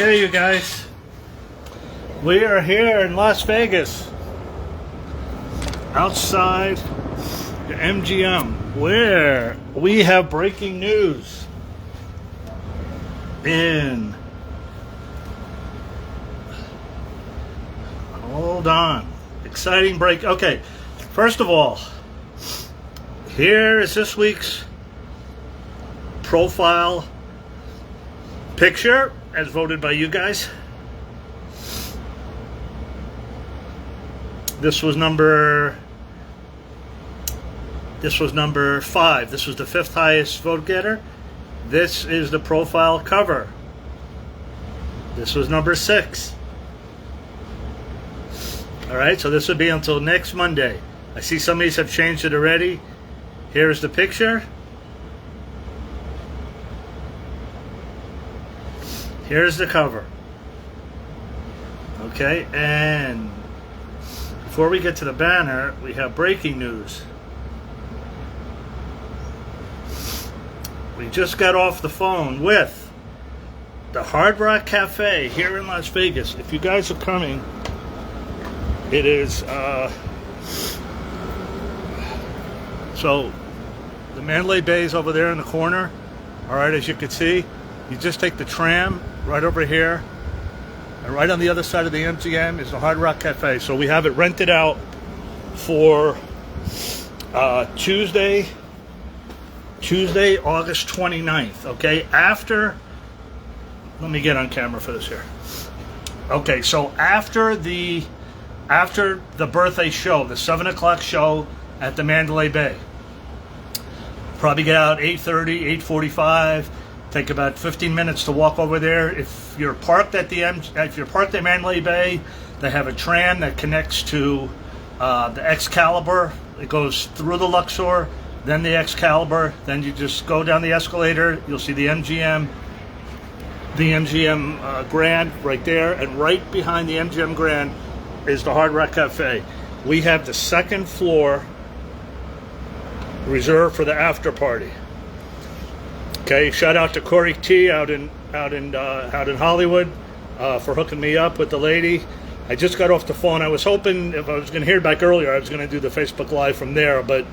Okay, you guys, we are here in Las Vegas, outside the MGM, where we have breaking news in, hold on, exciting break. Okay, first of all, here is this week's profile picture as voted by you guys. This was number 5. This was the 5th highest vote getter. This is the profile cover. This was number 6. All right, so this will be until next Monday. I see some of these have changed it already. Here's the picture. Here's the cover. Okay, and before we get to the banner, we have breaking news. We just got off the phone with the Hard Rock Cafe here in Las Vegas. If you guys are coming, it is so the Mandalay Bay is over there in the corner. All right, as you can see, you just take the tram right over here, and right on the other side of the MGM is the Hard Rock Cafe. So we have it rented out for Tuesday, August 29th. Okay, after, let me get on camera for this here. Okay, so after the birthday show, the 7 o'clock show at the Mandalay Bay, probably get out 8:30, 8:45. Take about 15 minutes to walk over there. If you're parked at Mandalay Bay, they have a tram that connects to the Excalibur. It goes through the Luxor, then the Excalibur. Then you just go down the escalator. You'll see the MGM Grand right there, and right behind the MGM Grand is the Hard Rock Cafe. We have the second floor reserved for the after party. Okay, shout out to Corey T out in Hollywood for hooking me up with the lady. I just got off the phone. I was hoping if I was going to hear back earlier, I was going to do the Facebook Live from there, but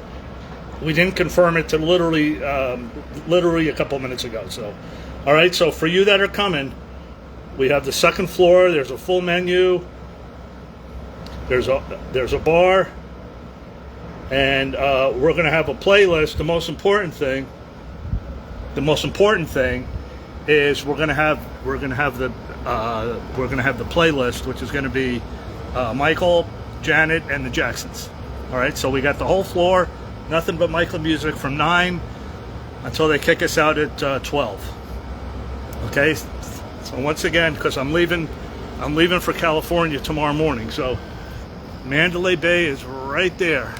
we didn't confirm it till literally a couple minutes ago. So, all right. So for you that are coming, we have the second floor. There's a full menu. There's a bar, and we're going to have a playlist. The most important thing is we're gonna have the playlist, which is gonna be Michael, Janet, and the Jacksons. All right, so we got the whole floor, nothing but Michael music from 9 until they kick us out at 12. Okay, so once again, because I'm leaving for California tomorrow morning, so Mandalay Bay is right there.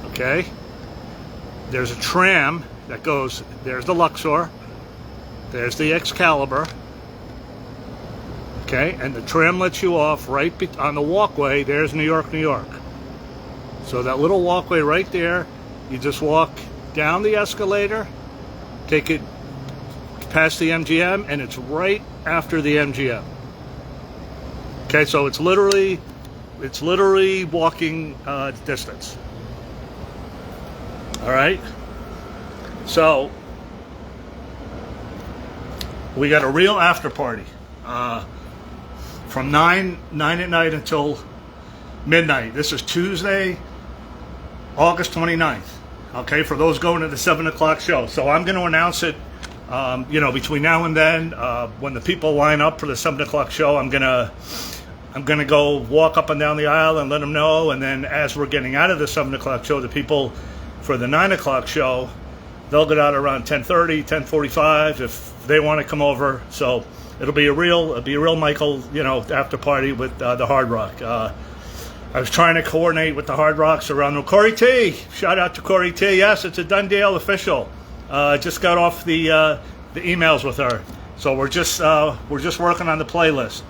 Okay. There's a tram that goes, there's the Luxor, there's the Excalibur, okay, and the tram lets you off right on the walkway. There's New York, New York. So that little walkway right there, you just walk down the escalator, take it past the MGM, and it's right after the MGM. Okay, so it's literally walking distance. All right, so we got a real after party from 9 at night until midnight. This is Tuesday, August 29th. Okay, for those going to the 7 o'clock show. So I'm going to announce it, between now and then. When the people line up for the 7 o'clock show, I'm gonna go walk up and down the aisle and let them know. And then as we're getting out of the 7 o'clock show, the people for the 9 o'clock show, they'll get out around 10:30, 10:45 if they want to come over. So it'll be a real Michael, after party with the Hard Rock. I was trying to coordinate with the Hard Rocks around them. Corey T, shout out to Corey T. Yes, it's a done deal, official. Just got off the emails with her, so we're just working on the playlist.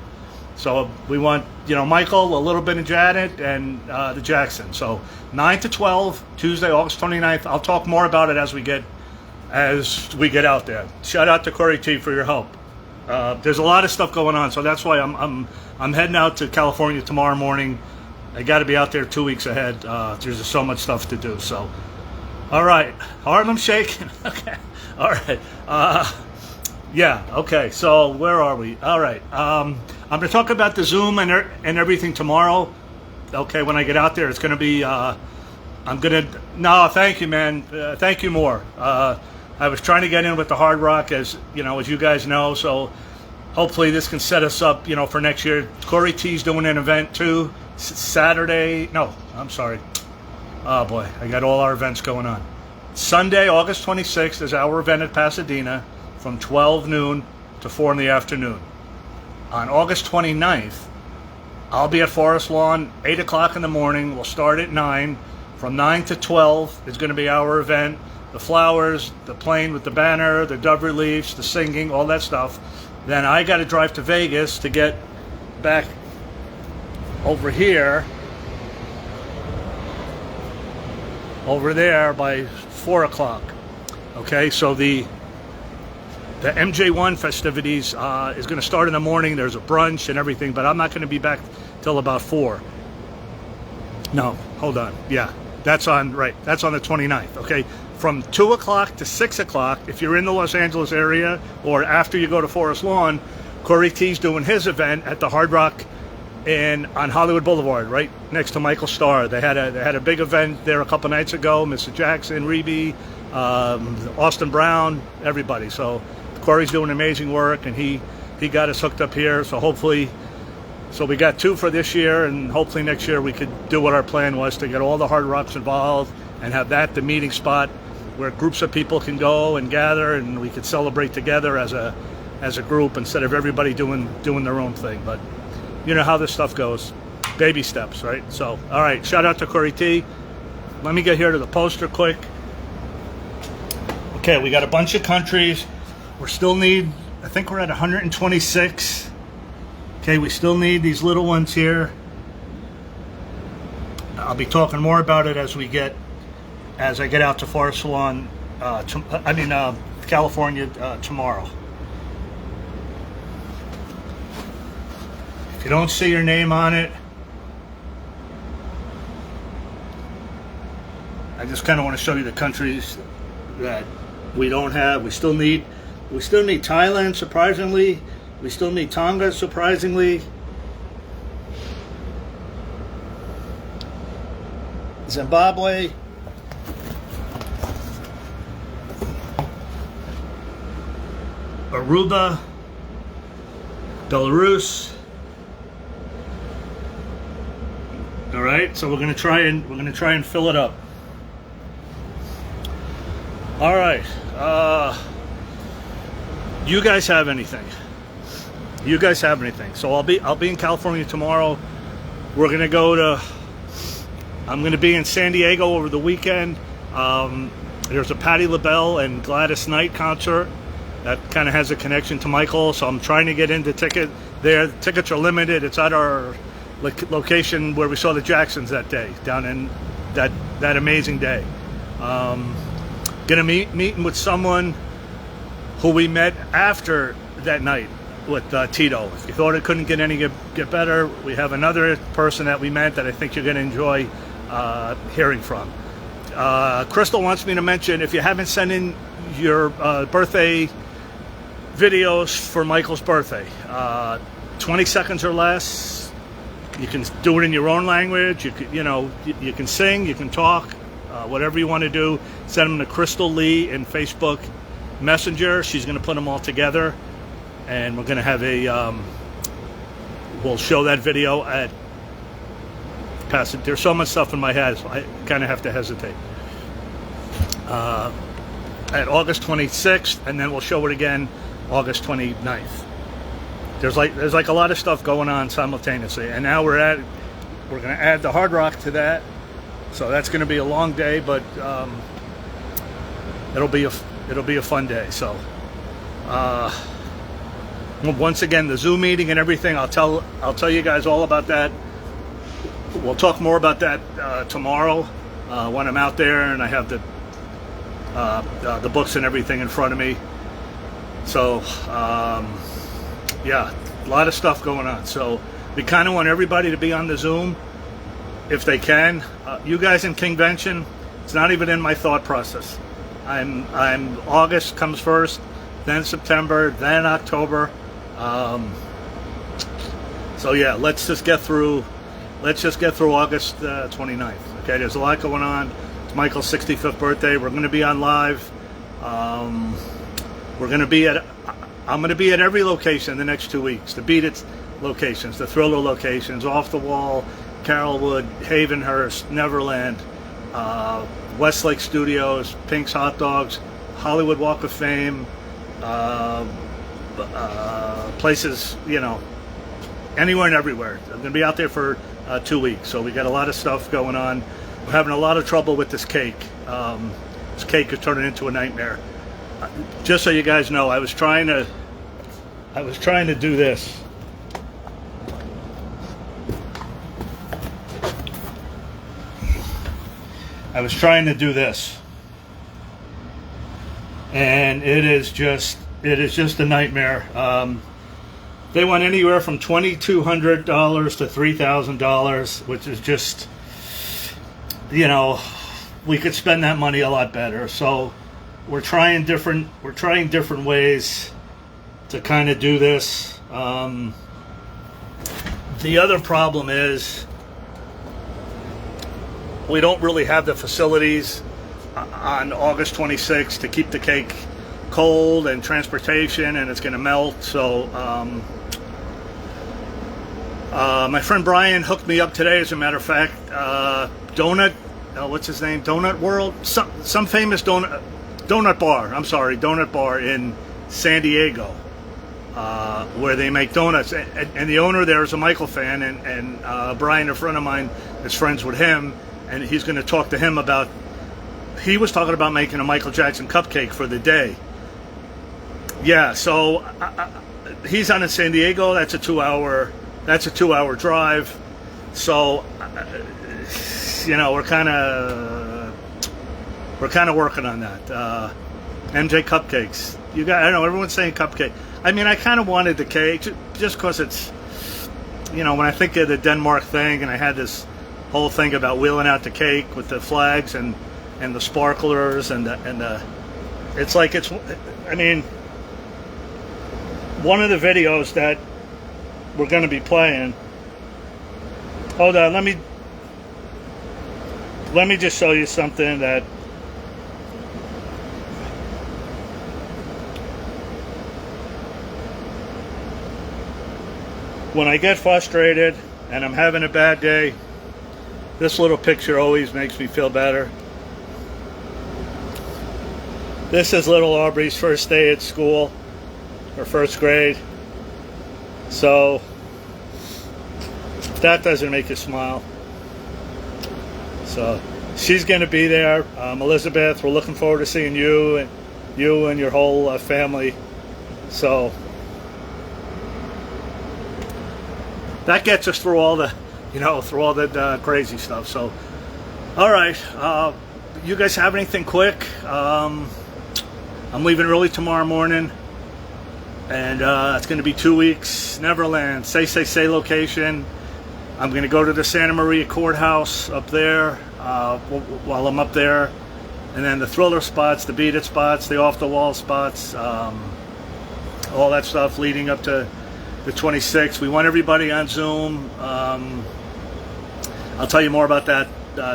So we want, Michael, a little bit of Janet, and the Jackson. So 9 to 12, Tuesday, August 29th. I'll talk more about it as we get as we get out there. Shout out to Corey T for your help. There's a lot of stuff going on, so that's why I'm heading out to California tomorrow morning. I got to be out there 2 weeks ahead. There's just so much stuff to do. So, all right, Harlem shaking. Okay, all right. Yeah. Okay. So where are we? All right. I'm going to talk about the Zoom and everything tomorrow. Okay, when I get out there, it's going to be. I'm gonna. No, thank you, man. Thank you more. I was trying to get in with the Hard Rock, as you guys know. So hopefully this can set us up, for next year. Corey T's doing an event too. Saturday. No, I'm sorry. Oh boy, I got all our events going on. Sunday, August 26th is our event at Pasadena from 12 noon to 4 in the afternoon. On August 29th, I'll be at Forest Lawn, 8 o'clock in the morning. We'll start at 9. From 9 to 12 is going to be our event. The flowers, the plane with the banner, the dove reliefs, the singing, all that stuff. Then I got to drive to Vegas to get back over here, over there by 4 o'clock. Okay, so the MJ1 festivities is going to start in the morning. There's a brunch and everything, but I'm not going to be back till about 4. No, hold on. Yeah, that's on the 29th. Okay, from 2 o'clock to 6 o'clock, if you're in the Los Angeles area or after you go to Forest Lawn, Corey T's doing his event at the Hard Rock on Hollywood Boulevard, right next to Michael Starr. They had a big event there a couple nights ago. Mr. Jackson, Reby, Austin Brown, everybody. So Corey's doing amazing work, and he got us hooked up here. So hopefully, we got 2 for this year, and hopefully next year we could do what our plan was, to get all the Hard Rocks involved and have that the meeting spot where groups of people can go and gather, and we could celebrate together as a group instead of everybody doing their own thing. But you know how this stuff goes. Baby steps, right? So, all right, shout out to Corey T. Let me get here to the poster quick. Okay, we got a bunch of countries. We still need, I think we're at 126. Okay, we still need these little ones here. I'll be talking more about it as I get out to Forest Lawn, California tomorrow. If you don't see your name on it, I just kind of want to show you the countries that we don't have. We still need Thailand, surprisingly. We still need Tonga, surprisingly. Zimbabwe. Aruba. Belarus. All right, so we're gonna try and fill it up. All right, you guys have anything? So I'll be in California tomorrow. I'm gonna be in San Diego over the weekend. There's a Patti LaBelle and Gladys Knight concert that kind of has a connection to Michael, so I'm trying to get into ticket there. The tickets are limited. It's at our location where we saw the Jacksons that day, down in that amazing day. Gonna meeting with someone who we met after that night with Tito. If you thought it couldn't get better, we have another person that we met that I think you're gonna enjoy hearing from. Crystal wants me to mention, if you haven't sent in your birthday videos for Michael's birthday, 20 seconds or less. You can do it in your own language. You can sing, you can talk, whatever you want to do. Send them to Crystal Lee in Facebook Messenger. She's going to put them all together, and we're going to have we'll show that video at Pasadena. There's so much stuff in my head, so I kind of have to hesitate. At August 26th, and then we'll show it again August 29th. There's like a lot of stuff going on simultaneously, and now we're going to add the Hard Rock to that, so that's going to be a long day, but it'll be a fun day. So once again, the Zoom meeting and everything, I'll tell you guys all about that. We'll talk more about that tomorrow when I'm out there and I have the the books and everything in front of me. So yeah, a lot of stuff going on. So we kind of want everybody to be on the Zoom if they can. You guys in convention, it's not even in my thought process. I'm August comes first, then September, then October. So yeah, let's just get through August 29th. Okay, there's a lot going on. It's Michael's 65th birthday. We're going to be on live. I'm going to be at every location the next 2 weeks. The Beat It locations, the Thriller locations, Off the Wall, Carrollwood, Havenhurst, Neverland, Westlake Studios, Pink's Hot Dogs, Hollywood Walk of Fame, places, anywhere and everywhere. I'm going to be out there for 2 weeks, so we got a lot of stuff going on. We're having a lot of trouble with this cake. This cake is turning into a nightmare. Just so you guys know, I was trying to do this. And it is just a nightmare. They want anywhere from $2,200 to $3,000, which is just, we could spend that money a lot better. So we're trying different ways to kind of do this. The other problem is we don't really have the facilities on August 26th to keep the cake cold, and transportation, and it's going to melt. So my friend Brian hooked me up today, as a matter of fact. What's his name? Donut World? Some famous donut bar. I'm sorry, donut bar in San Diego, where they make donuts. And the owner there is a Michael fan, and Brian, a friend of mine, is friends with him, and he's going to talk to him about. He was talking about making a Michael Jackson cupcake for the day. Yeah, so he's on in San Diego. That's a 2 hour drive. So we're kind of working on that. MJ Cupcakes. I know everyone's saying cupcake. I mean, I kind of wanted the cake just because it's, when I think of the Denmark thing, and I had this whole thing about wheeling out the cake with the flags and the sparklers and it's like one of the videos that we're going to be playing. Hold on, let me just show you something that when I get frustrated and I'm having a bad day, this little picture always makes me feel better. This is little Aubrey's first day at school, her first grade. So if that doesn't make you smile. So she's going to be there. Elizabeth, we're looking forward to seeing you and your whole family. So that gets us through all the crazy stuff. So all right, you guys have anything quick? I'm leaving early tomorrow morning, and it's going to be 2 weeks. Neverland, say location. I'm going to go to the Santa Maria Courthouse up there while I'm up there, and then the Thriller spots, the Beat It spots, the Off the Wall spots, all that stuff leading up to the 26th. We want everybody on Zoom. I'll tell you more about that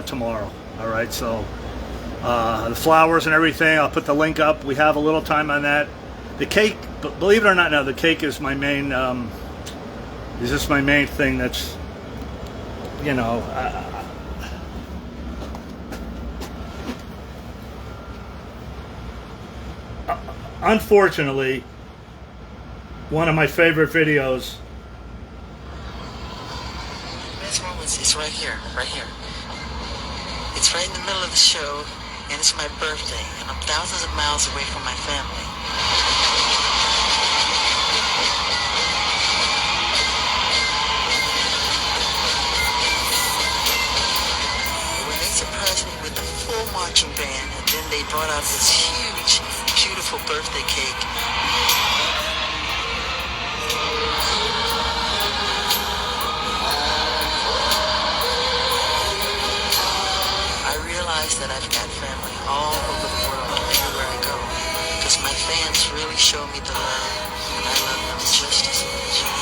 tomorrow. All right, so. The flowers and everything, I'll put the link up. We have a little time on that. The cake, believe it or not, now the cake is my main. Is this my main thing? That's, unfortunately, one of my favorite videos. Best moments is right here. It's right in the middle of the show. And it's my birthday, and I'm thousands of miles away from my family. When they surprised me with a full marching band, and then they brought out out this huge, beautiful birthday cake. I realize that I've got family all over the world, everywhere I go, because my fans really show me the love, and I love them just as much.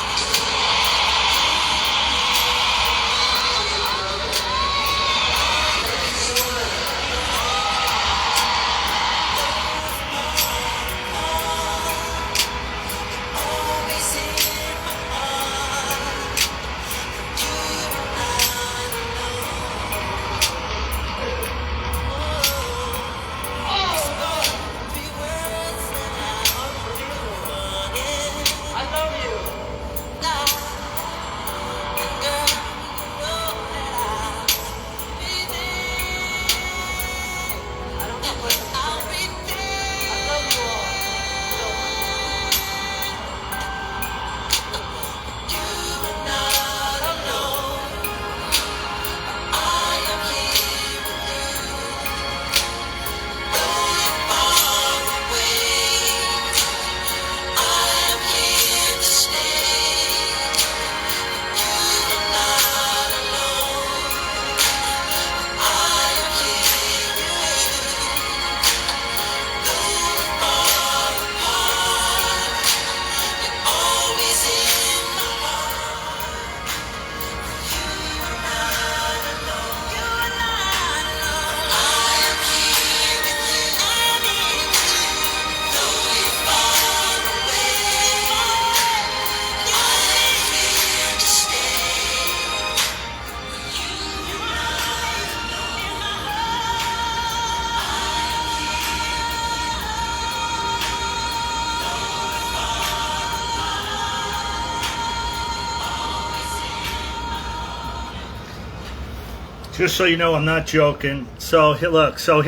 Just so you know, I'm not joking. So look, so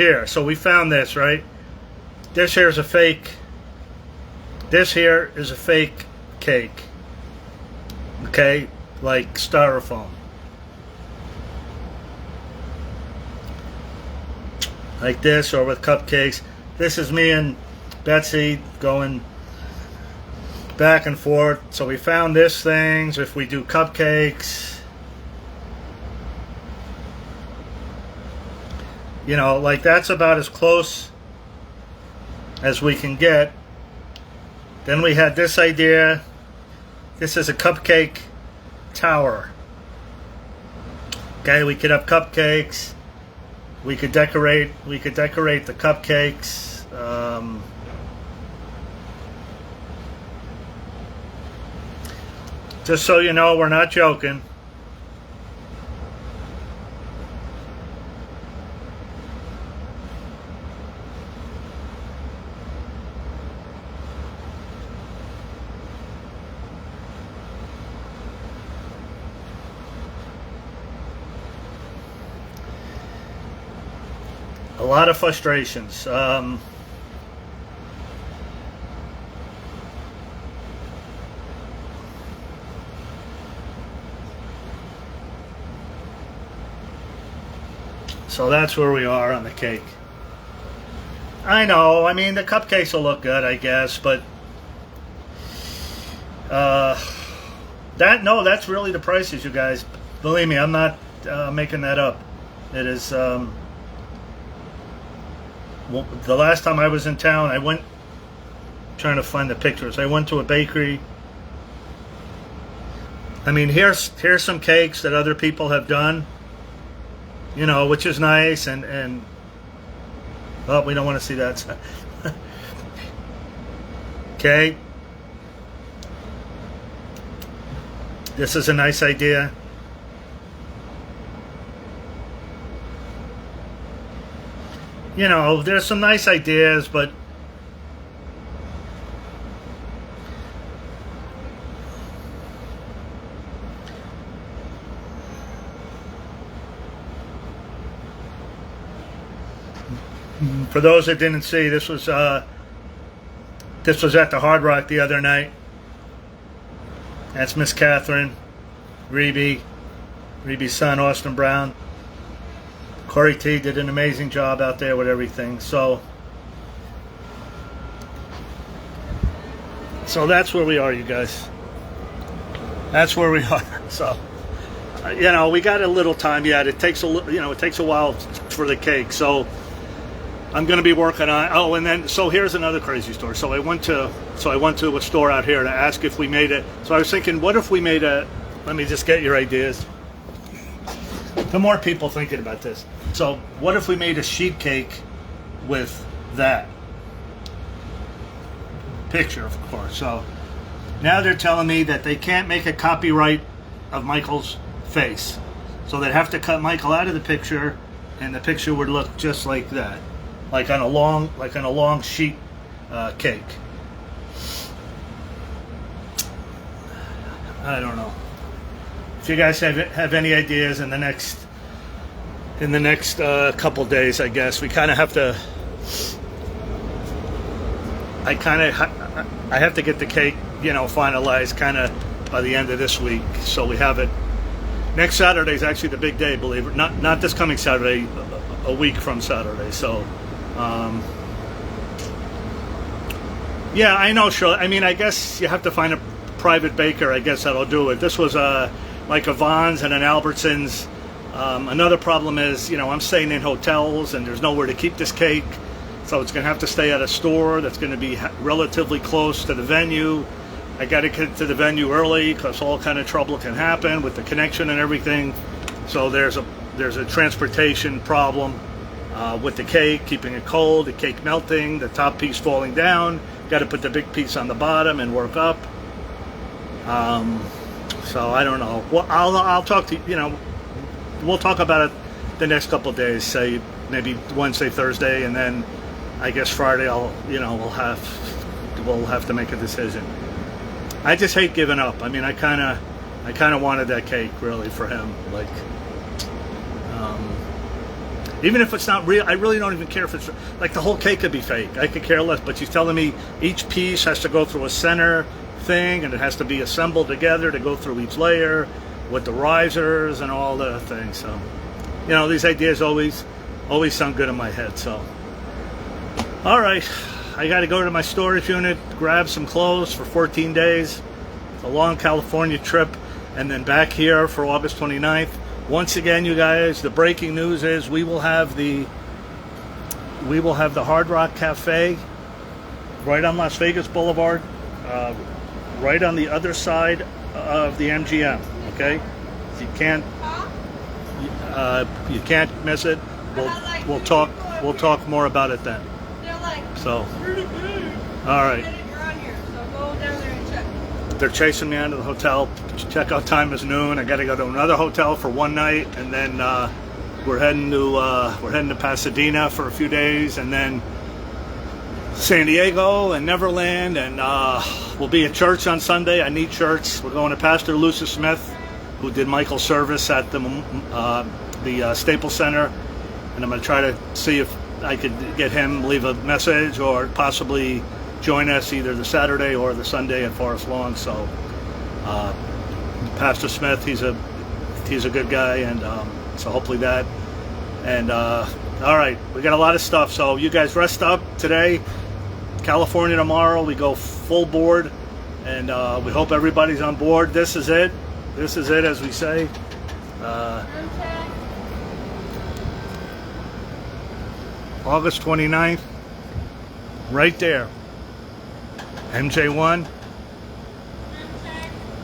we found this, right? This here is a fake. This here is a fake cake. Okay, like styrofoam. Like this, or with cupcakes. This is me and Betsy going back and forth. So we found this thing. So if we do cupcakes, you know, like that's about as close as we can get. Then we had this idea. This is a cupcake tower. Okay, we could have cupcakes. We could decorate the cupcakes. Just so you know, we're not joking. A lot of frustrations. So that's where we are on the cake. I know, I mean, the cupcakes will look good, I guess, but that's really the prices, you guys. Believe me, I'm not making that up. It is. Well, the last time I was in town, I went trying to find the pictures. I went to a bakery. I mean, here's some cakes that other people have done, you know, which is nice, and oh, we don't want to see that. Okay, this is a nice idea. You know, there's some nice ideas, but for those that didn't see, this was at the Hard Rock the other night. That's Miss Catherine, Reeby's son, Austin Brown. Corey T did an amazing job out there with everything. So, So that's where we are, you guys. That's where we are. So, we got a little time yet. It takes it takes a while for the cake. So I'm going to be working on. Oh, and then so here's another crazy story. So I went to a store out here to ask if we made it. So I was thinking, what if we made a? Let me just get your ideas. The more people thinking about this. So what if we made a sheet cake with that picture, of course. So now they're telling me that they can't make a copyright of Michael's face. So they'd have to cut Michael out of the picture, and the picture would look just like that, like on a long sheet cake. I don't know. If you guys have any ideas in the next couple days, I guess we kind of have to. I have to get the cake, finalized kind of by the end of this week, so we have it. Next Saturday is actually the big day, believe it. Not this coming Saturday, a week from Saturday. So, yeah, I know, Shirley. I mean, I guess you have to find a private baker. I guess that'll do it. This was like a Vons and an Albertsons. Another problem is, I'm staying in hotels and there's nowhere to keep this cake. So it's going to have to stay at a store that's going to be relatively close to the venue. I got to get to the venue early because all kind of trouble can happen with the connection and everything. So there's a transportation problem with the cake, keeping it cold, the cake melting, the top piece falling down. Got to put the big piece on the bottom and work up. So I don't know. Well, I'll talk to we'll talk about it the next couple of days. Say maybe Wednesday, Thursday, and then. I guess Friday we'll have to make a decision. I just hate giving up. I mean, I kind of wanted that cake really for him. Like, even if it's not real, I really don't even care if it's like the whole cake could be fake. I could care less. But she's telling me each piece has to go through a center thing, and it has to be assembled together to go through each layer with the risers and all the things. So, these ideas always sound good in my head. So. All right, I got to go to my storage unit, grab some clothes for 14 days. It's a long California trip, and then back here for August 29th. Once again, you guys, the breaking news is we will have the Hard Rock Cafe right on Las Vegas Boulevard, right on the other side of the MGM. Okay, you can't miss it. We'll talk more about it then. So, all right. They're chasing me out of the hotel. Checkout time is noon. I got to go to another hotel for one night, and then we're heading to Pasadena for a few days, and then San Diego and Neverland, and we'll be at church on Sunday. I need church. We're going to Pastor Lucius Smith, who did Michael's service at the Staples Center, and I'm going to try to see if I could get him leave a message or possibly join us either the Saturday or the Sunday at Forest Lawn. So Pastor Smith, he's a good guy, and so hopefully that. And all right, we got a lot of stuff. So you guys rest up today. California tomorrow. We go full board, and we hope everybody's on board. This is it. This is it, as we say. August 29th, right there. MJ1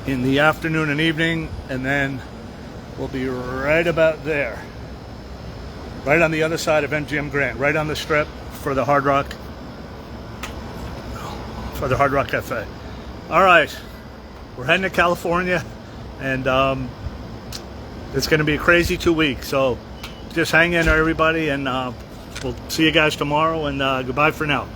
in the afternoon and evening, and then we'll be right about there. Right on the other side of MGM Grand, right on the strip for the Hard Rock Cafe. All right, we're heading to California, and it's going to be a crazy 2 weeks. So just hang in there, everybody, and we'll see you guys tomorrow. And goodbye for now.